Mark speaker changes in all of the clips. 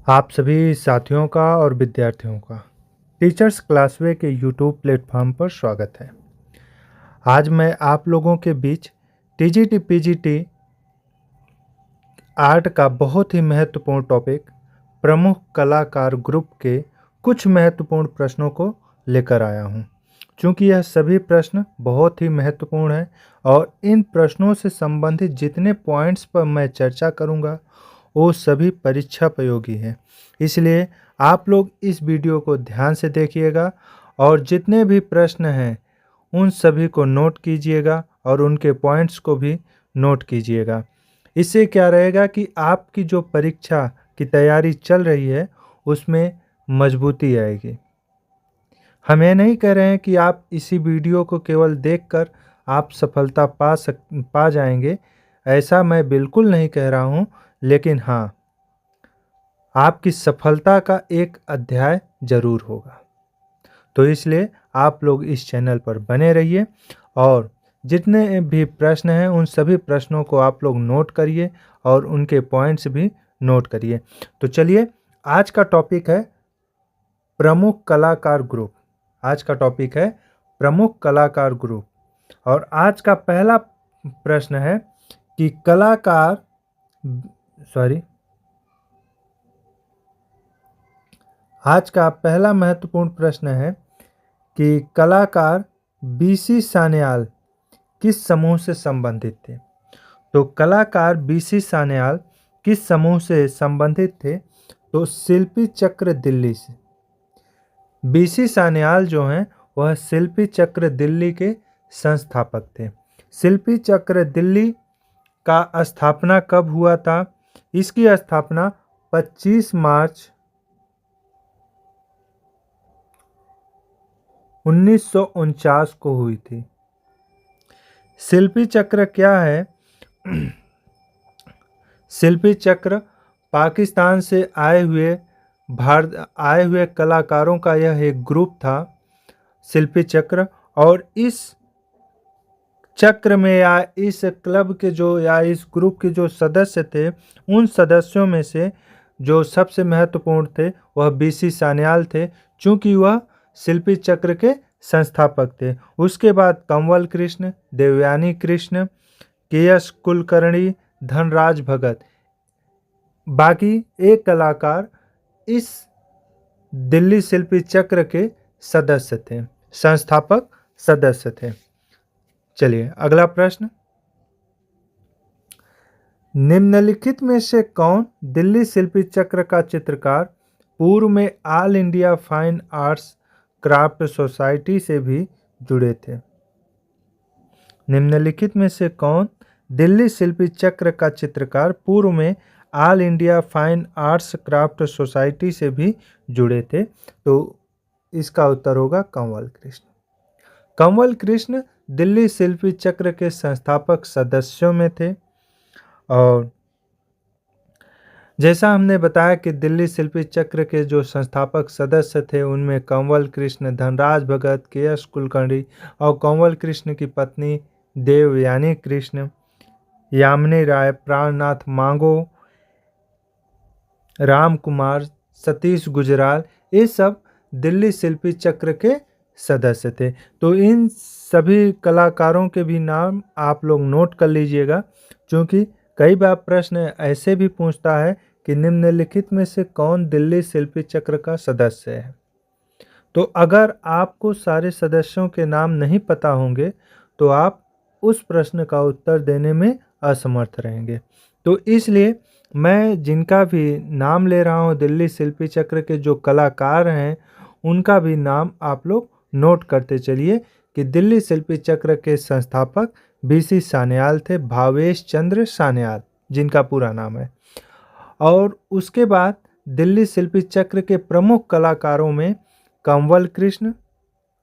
Speaker 1: आप सभी साथियों का और विद्यार्थियों का टीचर्स क्लासवे के यूट्यूब प्लेटफॉर्म पर स्वागत है। आज मैं आप लोगों के बीच टीजीटी पीजीटी आर्ट का बहुत ही महत्वपूर्ण टॉपिक प्रमुख कलाकार ग्रुप के कुछ महत्वपूर्ण प्रश्नों को लेकर आया हूँ। चूँकि यह सभी प्रश्न बहुत ही महत्वपूर्ण हैं और इन प्रश्नों से संबंधित जितने पॉइंट्स पर मैं चर्चा करूँगा वो सभी परीक्षा उपयोगी हैं। इसलिए आप लोग इस वीडियो को ध्यान से देखिएगा और जितने भी प्रश्न हैं उन सभी को नोट कीजिएगा और उनके पॉइंट्स को भी नोट कीजिएगा। इससे क्या रहेगा कि आपकी जो परीक्षा की तैयारी चल रही है उसमें मजबूती आएगी। हम ये नहीं कह रहे हैं कि आप इसी वीडियो को केवल देखकर आप सफलता पा जाएंगे, ऐसा मैं बिल्कुल नहीं कह रहा हूँ, लेकिन हाँ, आपकी सफलता का एक अध्याय जरूर होगा। तो इसलिए आप लोग इस चैनल पर बने रहिए और जितने भी प्रश्न हैं उन सभी प्रश्नों को आप लोग नोट करिए और उनके पॉइंट्स भी नोट करिए। तो चलिए, आज का टॉपिक है प्रमुख कलाकार ग्रुप। आज का टॉपिक है प्रमुख कलाकार ग्रुप और आज का पहला प्रश्न है कि आज का पहला महत्वपूर्ण प्रश्न है कि कलाकार बीसी सान्याल किस समूह से संबंधित थे। तो कलाकार बीसी सान्याल किस समूह से संबंधित थे? तो शिल्पी चक्र दिल्ली से। बीसी सान्याल जो हैं वह शिल्पी चक्र दिल्ली के संस्थापक थे। शिल्पी चक्र दिल्ली का स्थापना कब हुआ था? इसकी स्थापना 25 मार्च 1949 को हुई थी। शिल्पी चक्र क्या है? शिल्पी चक्र पाकिस्तान से आए हुए कलाकारों का यह एक ग्रुप था, शिल्पी चक्र। और इस चक्र में या इस क्लब के इस ग्रुप के जो सदस्य थे, उन सदस्यों में से जो सबसे महत्वपूर्ण थे वह बीसी सान्याल थे, चूंकि वह शिल्पी चक्र के संस्थापक थे। उसके बाद कंवल कृष्ण, देवयानी कृष्ण, के.एस. कुलकर्णी, धनराज भगत, बाकी एक कलाकार इस दिल्ली शिल्पी चक्र के सदस्य थे, संस्थापक सदस्य थे। चलिए अगला प्रश्न, निम्नलिखित में से कौन दिल्ली शिल्पी चक्र का चित्रकार पूर्व में all India fine arts craft society से भी जुड़े थे? निम्नलिखित में से कौन दिल्ली शिल्पी चक्र का चित्रकार पूर्व में all India fine arts craft society से भी जुड़े थे? तो इसका उत्तर होगा कंवल कृष्ण। कंवल कृष्ण दिल्ली शिल्पी चक्र के संस्थापक सदस्यों में थे। और जैसा हमने बताया कि दिल्ली शिल्पी चक्र के जो संस्थापक सदस्य थे उनमें कंवल कृष्ण, धनराज भगत, के.एस. कुलकर्णी और कंवल कृष्ण की पत्नी देवयानी कृष्ण, यामिनी राय, प्राणनाथ मांगो, राम कुमार, सतीश गुजराल, ये सब दिल्ली शिल्पी चक्र के सदस्य थे। तो इन सभी कलाकारों के भी नाम आप लोग नोट कर लीजिएगा, क्योंकि कई बार प्रश्न ऐसे भी पूछता है कि निम्नलिखित में से कौन दिल्ली शिल्पी चक्र का सदस्य है। तो अगर आपको सारे सदस्यों के नाम नहीं पता होंगे तो आप उस प्रश्न का उत्तर देने में असमर्थ रहेंगे। तो इसलिए मैं जिनका भी नाम ले रहा हूँ, दिल्ली शिल्पी चक्र के जो कलाकार हैं उनका भी नाम आप लोग नोट करते चलिए कि दिल्ली शिल्पी चक्र के संस्थापक बीसी सान्याल थे, भावेश चंद्र सान्याल जिनका पूरा नाम है। और उसके बाद दिल्ली शिल्पी चक्र के प्रमुख कलाकारों में कंवल कृष्ण,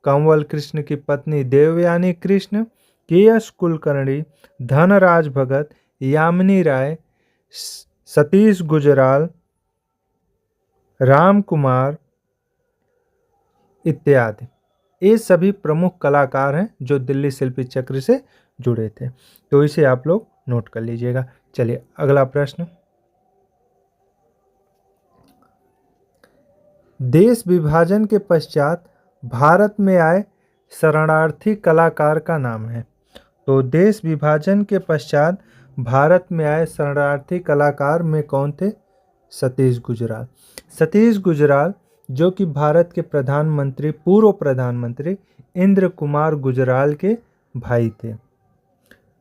Speaker 1: कंवल कृष्ण की पत्नी देवयानी कृष्ण, के.एस. कुलकर्णी, धनराज भगत, यामिनी राय, सतीश गुजराल, राम कुमार इत्यादि, ये सभी प्रमुख कलाकार हैं जो दिल्ली शिल्पी चक्र से जुड़े थे। तो इसे आप लोग नोट कर लीजिएगा। चलिए अगला प्रश्न, देश विभाजन के पश्चात भारत में आए शरणार्थी कलाकार का नाम है। तो देश विभाजन के पश्चात भारत में आए शरणार्थी कलाकार में कौन थे? सतीश गुजराल। सतीश गुजराल जो कि भारत के प्रधानमंत्री, पूर्व प्रधानमंत्री इंद्र कुमार गुजराल के भाई थे।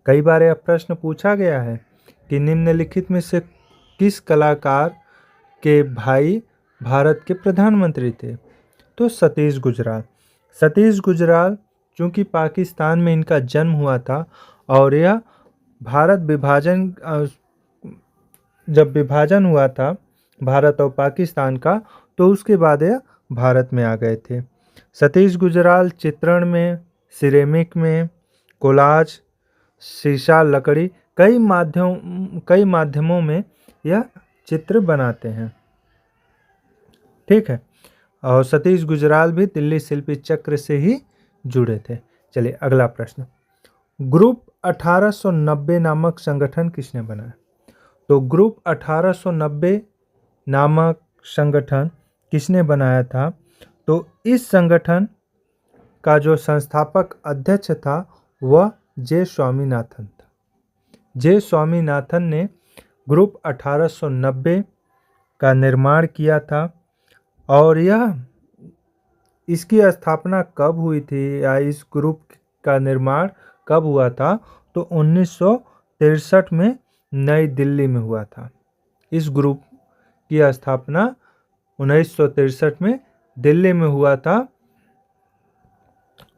Speaker 1: कई बार यह प्रश्न पूछा गया है कि निम्नलिखित में से किस कलाकार के भाई भारत के प्रधानमंत्री थे? तो सतीश गुजराल। सतीश गुजराल चूँकि पाकिस्तान में इनका जन्म हुआ था और यह भारत विभाजन जब विभाजन हुआ था भारत और पाकिस्तान का, तो उसके बाद यह भारत में आ गए थे। सतीश गुजराल चित्रण में, सिरेमिक में, कोलाज, शीशा, लकड़ी, कई माध्यमों में यह चित्र बनाते हैं। ठीक है। और सतीश गुजराल भी दिल्ली शिल्पी चक्र से ही जुड़े थे। चलिए अगला प्रश्न। ग्रुप 1890 नामक संगठन किसने बनाया? तो ग्रुप 1890 नामक संगठन किसने बनाया था? तो इस संगठन का जो संस्थापक अध्यक्ष था वह जे स्वामीनाथन था। जे स्वामीनाथन ने ग्रुप 1890 का निर्माण किया था। और इसकी स्थापना कब हुई थी या इस ग्रुप का निर्माण कब हुआ था? तो 1963 में नई दिल्ली में हुआ था। इस ग्रुप की स्थापना 1963 में दिल्ली में हुआ था।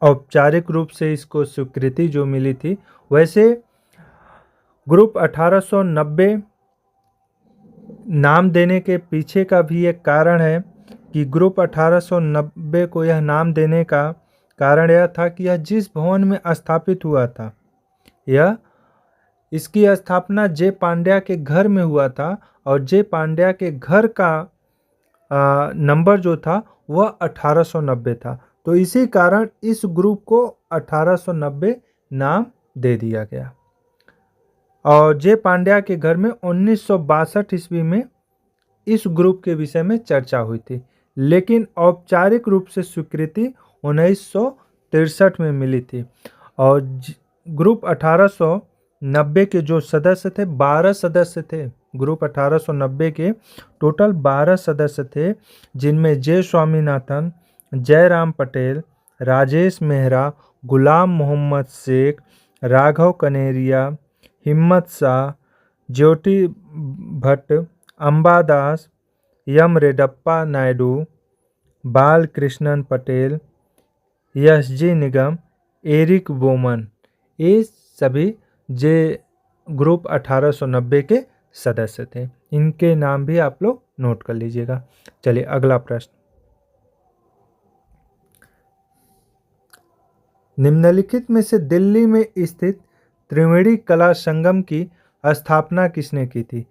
Speaker 1: औपचारिक रूप से इसको स्वीकृति जो मिली थी, वैसे ग्रुप 1890 नाम देने के पीछे का भी एक कारण है कि ग्रुप 1890 को यह नाम देने का कारण यह था कि यह जिस भवन में स्थापित हुआ था, इसकी स्थापना जे पांड्या के घर में हुआ था और जे पांड्या के घर का नंबर जो था वह 1890 था। तो इसी कारण इस ग्रुप को 1890 नाम दे दिया गया। और जे पांड्या के घर में 1962 ईस्वी में इस ग्रुप के विषय में चर्चा हुई थी, लेकिन औपचारिक रूप से स्वीकृति 1963 में मिली थी। और ग्रुप 1890 के जो सदस्य थे, 12 सदस्य थे। ग्रुप 1890 के टोटल 12 सदस्य थे, जिनमें जे स्वामीनाथन, जयराम पटेल, राजेश मेहरा, गुलाम मोहम्मद शेख, राघव कनेरिया, हिम्मत शाह, ज्योति भट्ट, अंबादास, यम रेड्डप्पा नायडू, बालकृष्णन पटेल, एस जी निगम, एरिक बोमन, ये सभी जे ग्रुप 1890 के सदस्य थे। इनके नाम भी आप लोग नोट कर लीजिएगा। चलिए अगला प्रश्न। निम्नलिखित में से दिल्ली में स्थित त्रिवेणी कला संगम की स्थापना किसने की थी?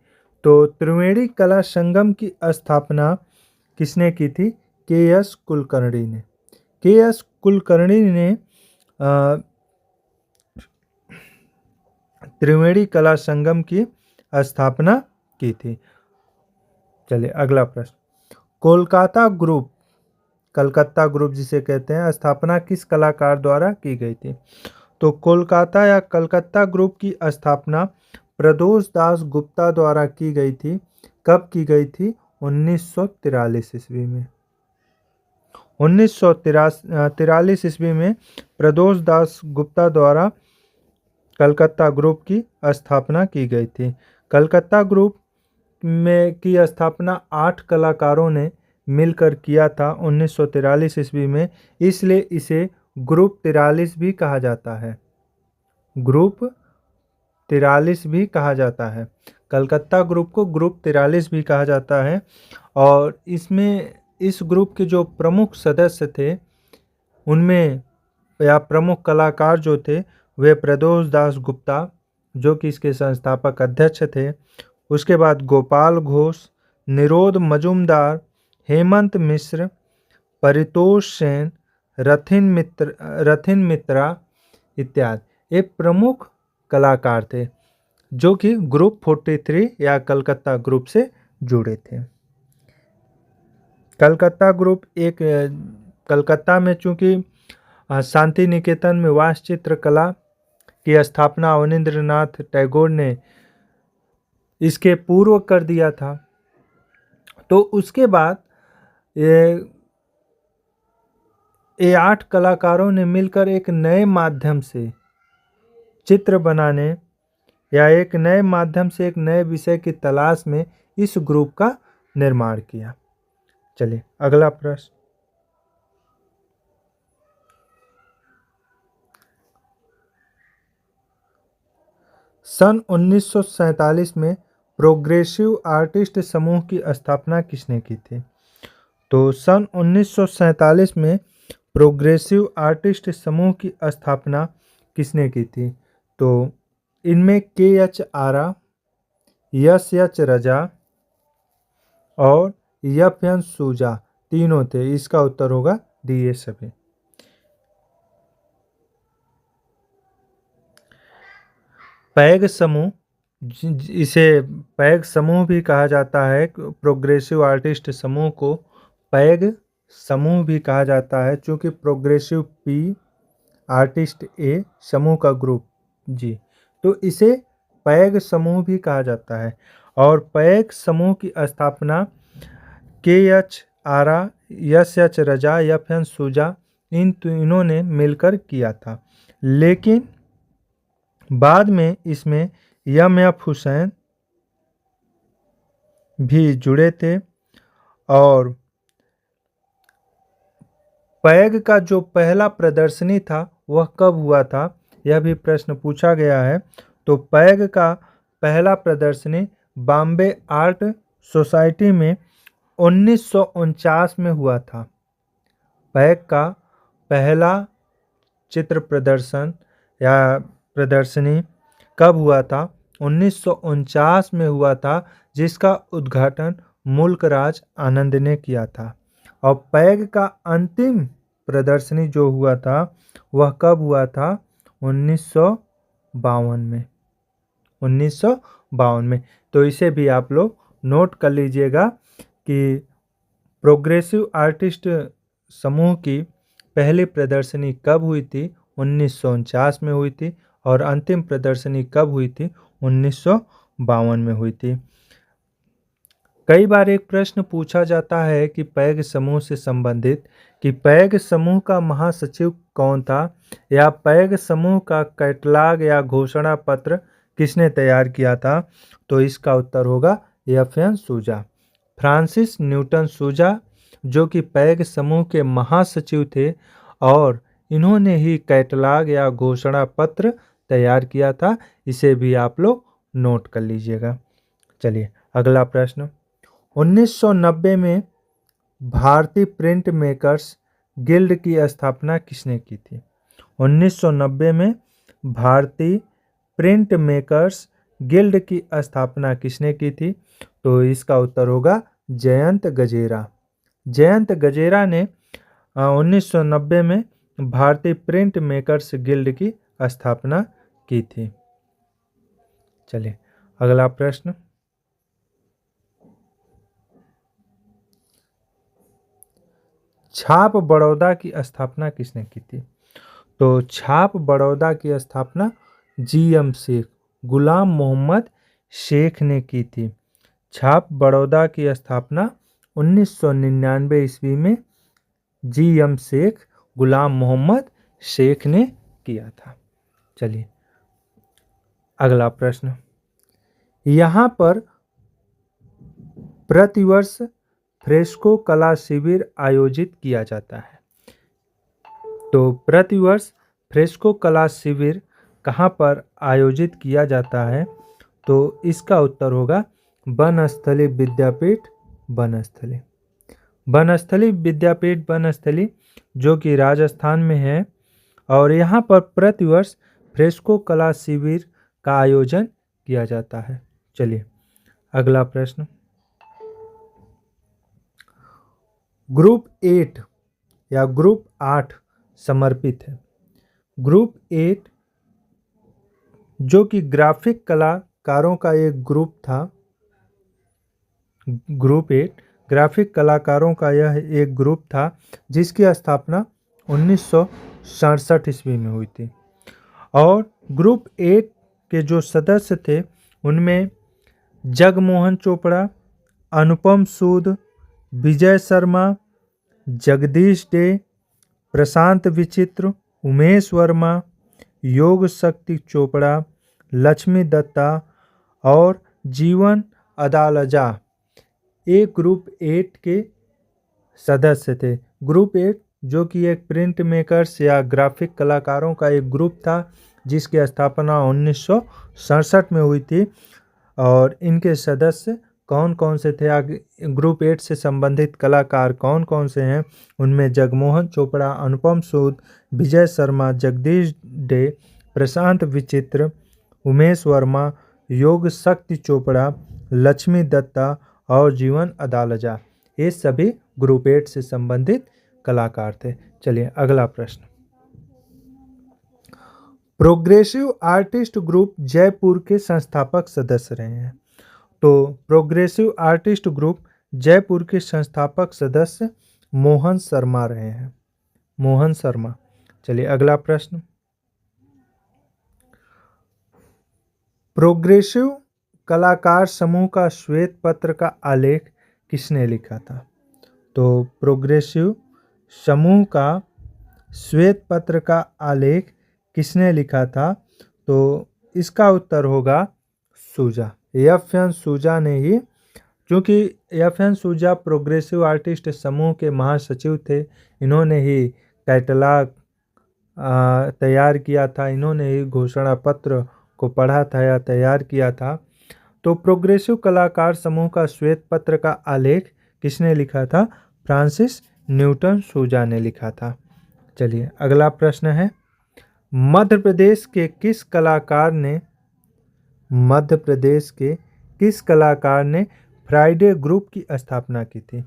Speaker 1: तो त्रिवेणी कला संगम की स्थापना किसने की थी? के एस कुलकर्णी ने। के एस कुलकर्णी ने त्रिवेणी कला संगम की स्थापना की थी। चलिए अगला प्रश्न। कलकत्ता ग्रुप जिसे कहते हैं, स्थापना किस कलाकार द्वारा की गई थी? तो कोलकाता या कलकत्ता ग्रुप की स्थापना प्रदोष दास गुप्ता द्वारा की गई थी। कब की गई थी? 1943 ईस्वी में। 1943 ईस्वी में प्रदोष दास गुप्ता द्वारा कलकत्ता ग्रुप की स्थापना की गई थी। कलकत्ता ग्रुप में की स्थापना 8 कलाकारों ने मिलकर किया था 1943 ईस्वी में, इसलिए इसे ग्रुप 43 भी कहा जाता है। ग्रुप 43 भी कहा जाता है। कलकत्ता ग्रुप को ग्रुप 43 भी कहा जाता है। और इसमें इस ग्रुप के जो प्रमुख सदस्य थे, उनमें या प्रमुख कलाकार जो थे, वे प्रदोष दास गुप्ता जो कि इसके संस्थापक अध्यक्ष थे, उसके बाद गोपाल घोष, निरोध मजुमदार, हेमंत मिश्र, परितोष सेन, रथिन मित्रा इत्यादि ये प्रमुख कलाकार थे जो कि ग्रुप 43 या कलकत्ता ग्रुप से जुड़े थे। कलकत्ता ग्रुप एक कलकत्ता में चूँकि शांति निकेतन में वास्तु चित्रकला की स्थापना अवनींद्रनाथ टैगोर ने इसके पूर्व कर दिया था। तो उसके बाद ये 8 कलाकारों ने मिलकर एक नए माध्यम से चित्र बनाने या एक नए माध्यम से एक नए विषय की तलाश में इस ग्रुप का निर्माण किया। चलिए अगला प्रश्न। सन 1947 में प्रोग्रेसिव आर्टिस्ट समूह की स्थापना किसने की थी? तो सन 1947 में प्रोग्रेसिव आर्टिस्ट समूह की स्थापना किसने की थी? तो इनमें KH आरा, SH रजा और FN सूजा तीनों थे। इसका उत्तर होगा डी ये सभी। पैग समूह, इसे पैग समूह भी कहा जाता है। प्रोग्रेसिव आर्टिस्ट समूह को पैग समूह भी कहा जाता है, क्योंकि प्रोग्रेसिव P, आर्टिस्ट A समूह का ग्रुप जी, तो इसे पैग समूह भी कहा जाता है। और पैग समूह की स्थापना KH आरा, SH रजा, FN सूजा इन तीनों ने मिलकर किया था। लेकिन बाद में इसमें MF हुसैन भी जुड़े थे। और पैग का जो पहला प्रदर्शनी था वह कब हुआ था, यह भी प्रश्न पूछा गया है। तो पैग का पहला प्रदर्शनी बॉम्बे आर्ट सोसाइटी में 1949 में हुआ था। पैग का पहला चित्र प्रदर्शन या प्रदर्शनी कब हुआ था? 1949 में हुआ था, जिसका उद्घाटन मुल्कराज आनंद ने किया था। और पैग का अंतिम प्रदर्शनी जो हुआ था वह कब हुआ था? 1952 में। 1952 में। तो इसे भी आप लोग नोट कर लीजिएगा कि प्रोग्रेसिव आर्टिस्ट समूह की पहली प्रदर्शनी कब हुई थी? 1949 में हुई थी। और अंतिम प्रदर्शनी कब हुई थी? 1952 में हुई थी। कई बार एक प्रश्न पूछा जाता है कि पैग समूह से संबंधित कि पैग समूह का महासचिव कौन था, या पैग समूह का कैटलॉग या घोषणा पत्र किसने तैयार किया था? तो इसका उत्तर होगा FN सूजा। फ्रांसिस न्यूटन सूजा, जो कि पैग समूह के महासचिव थे, और इन्होंने ही कैटलॉग या घोषणा पत्र तैयार किया था। इसे भी आप लोग नोट कर लीजिएगा। चलिए अगला प्रश्न। 1990 में भारतीय प्रिंट मेकर्स गिल्ड की स्थापना किसने की थी? 1990 में भारतीय प्रिंट मेकर्स गिल्ड की स्थापना किसने की थी? तो इसका उत्तर होगा जयंत गजेरा। जयंत गजेरा ने 1990 में भारतीय प्रिंट मेकर्स गिल्ड की स्थापना की थी। चलिए अगला प्रश्न। छाप बड़ौदा की स्थापना किसने की थी? तो छाप बड़ौदा की स्थापना GM शेख, गुलाम मोहम्मद शेख ने की थी। छाप बड़ौदा की स्थापना 1999 ईस्वी में GM शेख, गुलाम मोहम्मद शेख ने किया था। चलिए अगला प्रश्न। यहाँ पर प्रतिवर्ष फ्रेस्को कला शिविर आयोजित किया जाता है। तो प्रतिवर्ष फ्रेस्को कला शिविर कहाँ पर आयोजित किया जाता है? तो इसका उत्तर होगा बनस्थली विद्यापीठ, बनस्थली। बनस्थली विद्यापीठ, बनस्थली, जो कि राजस्थान में है। और यहाँ पर प्रतिवर्ष फ्रेस्को कला शिविर का आयोजन किया जाता है। चलिए अगला प्रश्न। ग्रुप 8 या ग्रुप 8 समर्पित है। ग्रुप 8 जो कि ग्राफिक कलाकारों का एक ग्रुप था। ग्रुप 8 ग्राफिक कलाकारों का यह एक ग्रुप था जिसकी स्थापना 1967 ईस्वी में हुई थी। और ग्रुप 8 के जो सदस्य थे उनमें जगमोहन चोपड़ा, अनुपम सूद, विजय शर्मा, जगदीश डे, प्रशांत विचित्र, उमेश वर्मा, योग शक्ति चोपड़ा, लक्ष्मी दत्ता और जीवन अदालजा ये ग्रुप 8 के सदस्य थे। ग्रुप 8 जो कि एक प्रिंट मेकर्स या ग्राफिक कलाकारों का एक ग्रुप था जिसकी स्थापना 1967 में हुई थी। और इनके सदस्य कौन कौन से थे, आगे ग्रुप 8 से संबंधित कलाकार कौन कौन से हैं, उनमें जगमोहन चोपड़ा, अनुपम सूद, विजय शर्मा, जगदीश डे, प्रशांत विचित्र, उमेश वर्मा, योग शक्ति चोपड़ा, लक्ष्मी दत्ता और जीवन अदालजा ये सभी ग्रुप 8 से संबंधित कलाकार थे। चलिए अगला प्रश्न। प्रोग्रेसिव आर्टिस्ट ग्रुप जयपुर के संस्थापक सदस्य रहे हैं। तो प्रोग्रेसिव आर्टिस्ट ग्रुप जयपुर के संस्थापक सदस्य मोहन शर्मा रहे हैं। मोहन शर्मा। चलिए अगला प्रश्न। प्रोग्रेसिव कलाकार समूह का श्वेत पत्र का आलेख किसने लिखा था? तो प्रोग्रेसिव समूह का श्वेत पत्र का आलेख किसने लिखा था? तो इसका उत्तर होगा सूजा। एफ.एन. सूजा ने ही, क्योंकि एफ.एन. सूजा प्रोग्रेसिव आर्टिस्ट समूह के महासचिव थे। इन्होंने ही कैटलॉग तैयार किया था, इन्होंने ही घोषणा पत्र को पढ़ा था या तैयार किया था। तो प्रोग्रेसिव कलाकार समूह का श्वेत पत्र का आलेख किसने लिखा था? फ्रांसिस न्यूटन सूजा ने लिखा था। चलिए अगला प्रश्न है। मध्य प्रदेश के किस कलाकार ने फ्राइडे ग्रुप की स्थापना की थी?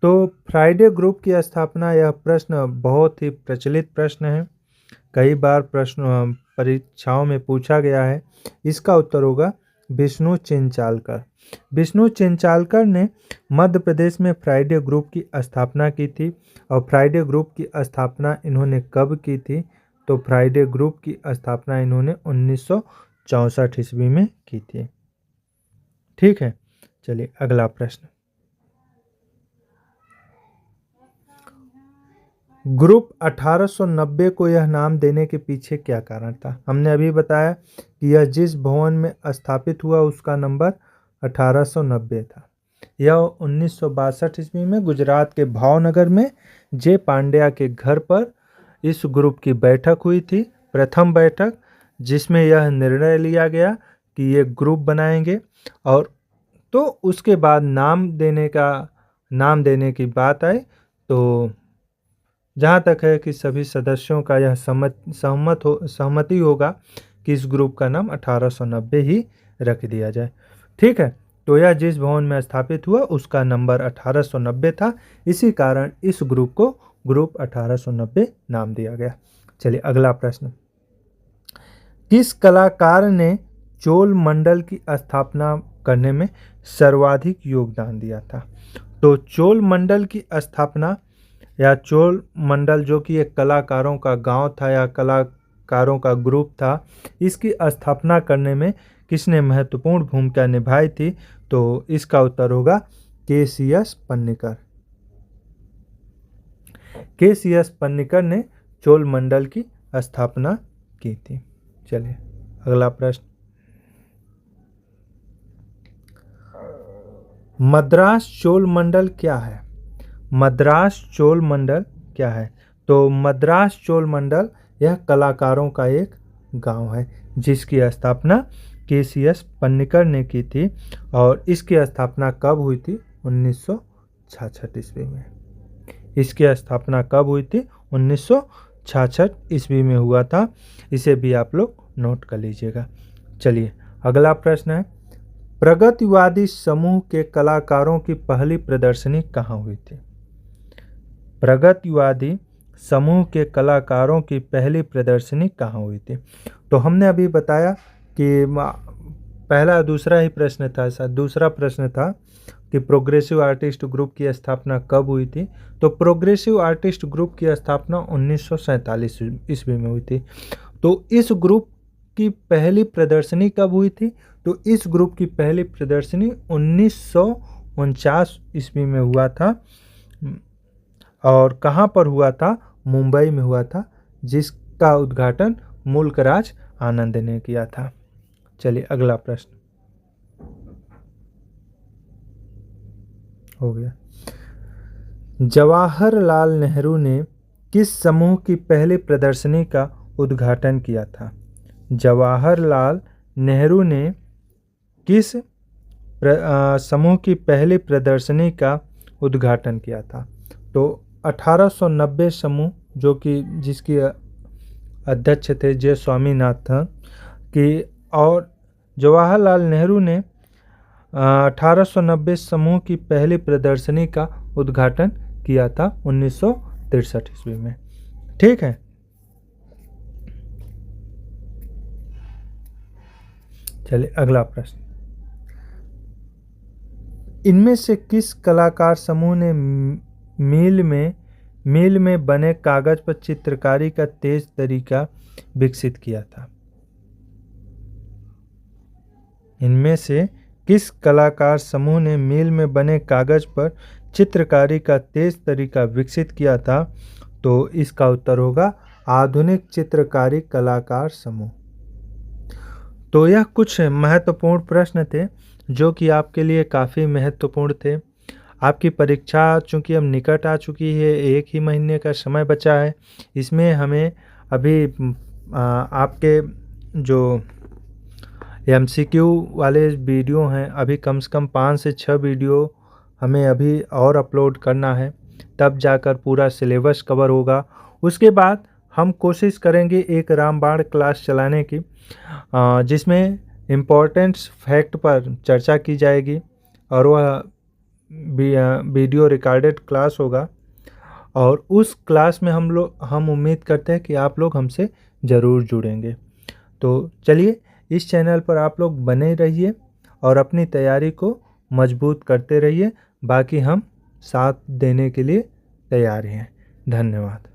Speaker 1: तो फ्राइडे ग्रुप की स्थापना, यह प्रश्न बहुत ही प्रचलित प्रश्न है, कई बार प्रश्न परीक्षाओं में पूछा गया है। इसका उत्तर होगा विष्णु चिंचालकर। विष्णु चिंचालकर ने मध्य प्रदेश में फ्राइडे ग्रुप की स्थापना की थी। और फ्राइडे ग्रुप की स्थापना इन्होंने कब की थी? तो फ्राइडे ग्रुप की स्थापना इन्होंने 1964 ईस्वी में की थी। ठीक है, चलिए अगला प्रश्न। ग्रुप 1890 को यह नाम देने के पीछे क्या कारण था? हमने अभी बताया कि यह जिस भवन में स्थापित हुआ उसका नंबर 1890 था। यह 1962 ईस्वी में गुजरात के भावनगर में जे पांड्या के घर पर इस ग्रुप की बैठक हुई थी, प्रथम बैठक, जिसमें यह निर्णय लिया गया कि ये ग्रुप बनाएंगे। और तो उसके बाद नाम देने की बात आई, तो जहाँ तक है कि सभी सदस्यों का यह सहमति होगा कि इस ग्रुप का नाम 1890 ही रख दिया जाए। ठीक है, तो यह जिस भवन में स्थापित हुआ उसका नंबर 1890 था, इसी कारण इस ग्रुप को ग्रुप 1890 नाम दिया गया। चलिए अगला प्रश्न। किस कलाकार ने चोल मंडल की स्थापना करने में सर्वाधिक योगदान दिया था? तो चोल मंडल की स्थापना या चोल मंडल, जो कि एक कलाकारों का गांव था या कलाकारों का ग्रुप था, इसकी स्थापना करने में किसने महत्वपूर्ण भूमिका निभाई थी? तो इसका उत्तर होगा के.सी.एस. पन्नीकर। के.सी.एस. पन्नीकर ने चोल मंडल की स्थापना की थी। चलिए अगला प्रश्न। मद्रास चोल मंडल क्या है? मद्रास चोल मंडल क्या है? तो मद्रास चोल मंडल यह कलाकारों का एक गांव है जिसकी स्थापना के.सी.एस. पन्नीकर ने की थी। और इसकी स्थापना कब हुई थी? 1966 ईस्वी में। इसकी स्थापना कब हुई थी? 1966 ईस्वी में हुआ था। इसे भी आप लोग नोट कर लीजिएगा। चलिए अगला प्रश्न है। प्रगतिवादी समूह के कलाकारों की पहली प्रदर्शनी कहाँ हुई थी? प्रगतिवादी समूह के कलाकारों की पहली प्रदर्शनी कहाँ हुई थी? तो हमने अभी बताया कि पहला दूसरा ही प्रश्न था, शायद दूसरा प्रश्न था कि प्रोग्रेसिव आर्टिस्ट ग्रुप की स्थापना कब हुई थी। तो प्रोग्रेसिव आर्टिस्ट ग्रुप की स्थापना 1947 ईस्वी में हुई थी। तो इस ग्रुप की पहली प्रदर्शनी कब हुई थी? तो इस ग्रुप की पहली प्रदर्शनी 1949 ईस्वी में हुआ था। और कहाँ पर हुआ था? मुंबई में हुआ था, जिसका उद्घाटन मुल्कराज आनंद ने किया था। चलिए अगला प्रश्न हो गया। जवाहरलाल नेहरू ने किस समूह की पहली प्रदर्शनी का उद्घाटन किया था? जवाहरलाल नेहरू ने किस समूह की पहली प्रदर्शनी का उद्घाटन किया था? तो 1890 समूह, जो कि जिसकी अध्यक्ष थे जे स्वामीनाथन की, और जवाहरलाल नेहरू ने 1890 समूह की पहली प्रदर्शनी का उद्घाटन किया था 1963 ईस्वी में। ठीक है। चलिए अगला प्रश्न। इनमें से किस कलाकार समूह ने मील में बने कागज पर चित्रकारी का तेज तरीका विकसित किया था? इनमें से किस कलाकार समूह ने मील में बने कागज पर चित्रकारी का तेज तरीका विकसित किया था? तो इसका उत्तर होगा आधुनिक चित्रकारी कलाकार समूह। तो यह कुछ महत्वपूर्ण प्रश्न थे जो कि आपके लिए काफ़ी महत्वपूर्ण थे। आपकी परीक्षा चूँकि अब निकट आ चुकी है, 1 ही महीने का समय बचा है। इसमें हमें अभी आपके जो MCQ वाले वीडियो हैं, अभी कम से कम 5 से 6 वीडियो हमें अभी और अपलोड करना है, तब जाकर पूरा सिलेबस कवर होगा। उसके बाद हम कोशिश करेंगे एक रामबाण क्लास चलाने की, जिसमें इम्पोर्टेंट्स फैक्ट पर चर्चा की जाएगी, और वह वीडियो रिकॉर्डेड क्लास होगा। और उस क्लास में हम उम्मीद करते हैं कि आप लोग हमसे ज़रूर जुड़ेंगे। तो चलिए, इस चैनल पर आप लोग बने रहिए और अपनी तैयारी को मजबूत करते रहिए। बाकी हम साथ देने के लिए तैयार हैं। धन्यवाद।